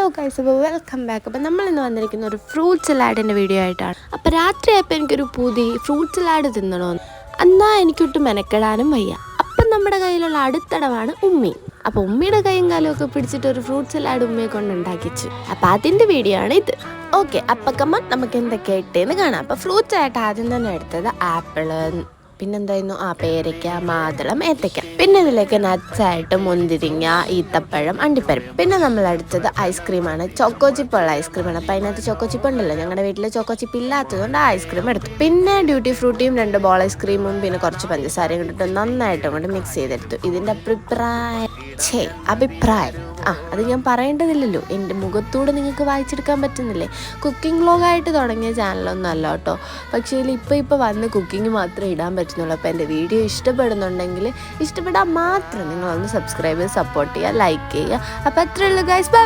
Hello guys, അപ്പോൾ welcome back. അപ്പോൾ നമ്മളിന്ന് വന്നിരിക്കുന്ന ഒരു ഫ്രൂട്ട് സലാഡിൻ്റെ വീഡിയോ ആയിട്ടാണ്. അപ്പോൾ രാത്രിയായപ്പോൾ എനിക്കൊരു ഫ്രൂട്ട് സലാഡ് തിന്നണമെന്ന്. എന്നാൽ എനിക്കൊട്ടും മെനക്കെടാനും വയ്യ. അപ്പം നമ്മുടെ കയ്യിലുള്ള അടുത്തടവാണ് ഉമ്മി. അപ്പോൾ ഉമ്മിയുടെ കൈയും കാലും ഒക്കെ പിടിച്ചിട്ട് ഒരു ഫ്രൂട്ട് സലാഡ് ഉമ്മയെ കൊണ്ട് ഉണ്ടാക്കിച്ചു. അപ്പോൾ അതിൻ്റെ വീഡിയോ ആണ് ഇത്. ഓക്കെ, അപ്പം കമ്മ നമുക്ക് എന്തൊക്കെ ഇട്ടേന്ന് കാണാം. അപ്പോൾ ഫ്രൂട്ട്സ് ആയിട്ട് ആദ്യം തന്നെ എടുത്തത് ആപ്പിള്, പിന്നെന്തായിരുന്നു പേരയ്ക്ക, മാതളം, ഏത്തയ്ക്ക. പിന്നെ ഇതിലേക്ക് നട്ട്സായിട്ട് മുന്തിരിങ്ങ, ഈത്തപ്പഴം, അണ്ടിപ്പരിപ്പ്. പിന്നെ നമ്മൾ എടുത്തത് ഐസ്ക്രീമാണ്, ചോക്കോ ചിപ്പുള്ള ഐസ്ക്രീമാണ്. അപ്പോൾ അതിനകത്ത് ചോക്കോ ചിപ്പ് ഉണ്ടല്ലോ, ഞങ്ങളുടെ വീട്ടിൽ ചോക്കോ ചിപ്പ് ഇല്ലാത്തതുകൊണ്ട് ആ ഐസ്ക്രീം എടുത്തു. പിന്നെ ഡ്യൂട്ടി ഫ്രൂട്ടിയും 2 ബോൾ ഐസ്ക്രീമും പിന്നെ കുറച്ച് പഞ്ചസാരയും ഇട്ടിട്ട് നന്നായിട്ട് അങ്ങോട്ട് മിക്സ് ചെയ്തെടുത്തു. ഇതിൻ്റെ അഭിപ്രായം അത് ഞാൻ പറയേണ്ടതില്ലല്ലോ, എൻ്റെ മുഖത്തൂടെ നിങ്ങൾക്ക് വായിച്ചെടുക്കാൻ പറ്റുന്നില്ലേ. കുക്കിംഗ് വ്ലോഗായിട്ട് തുടങ്ങിയ ചാനലൊന്നും അല്ല കേട്ടോ, പക്ഷേ ഇപ്പോൾ വന്ന് കുക്കിംഗ് മാത്രമേ ഇടാൻ പറ്റുന്നുള്ളൂ. അപ്പോൾ എൻ്റെ വീഡിയോ ഇഷ്ടപ്പെടുന്നുണ്ടെങ്കിൽ ഇഷ്ടപ്പെടാൻ മാത്രം നിങ്ങളൊന്ന് സബ്സ്ക്രൈബ് ചെയ്ത് സപ്പോർട്ട് ചെയ്യുക, ലൈക്ക് ചെയ്യുക. അപ്പോൾ അത്രയേ ഉള്ളൂ ഗൈസ്, ബൈ.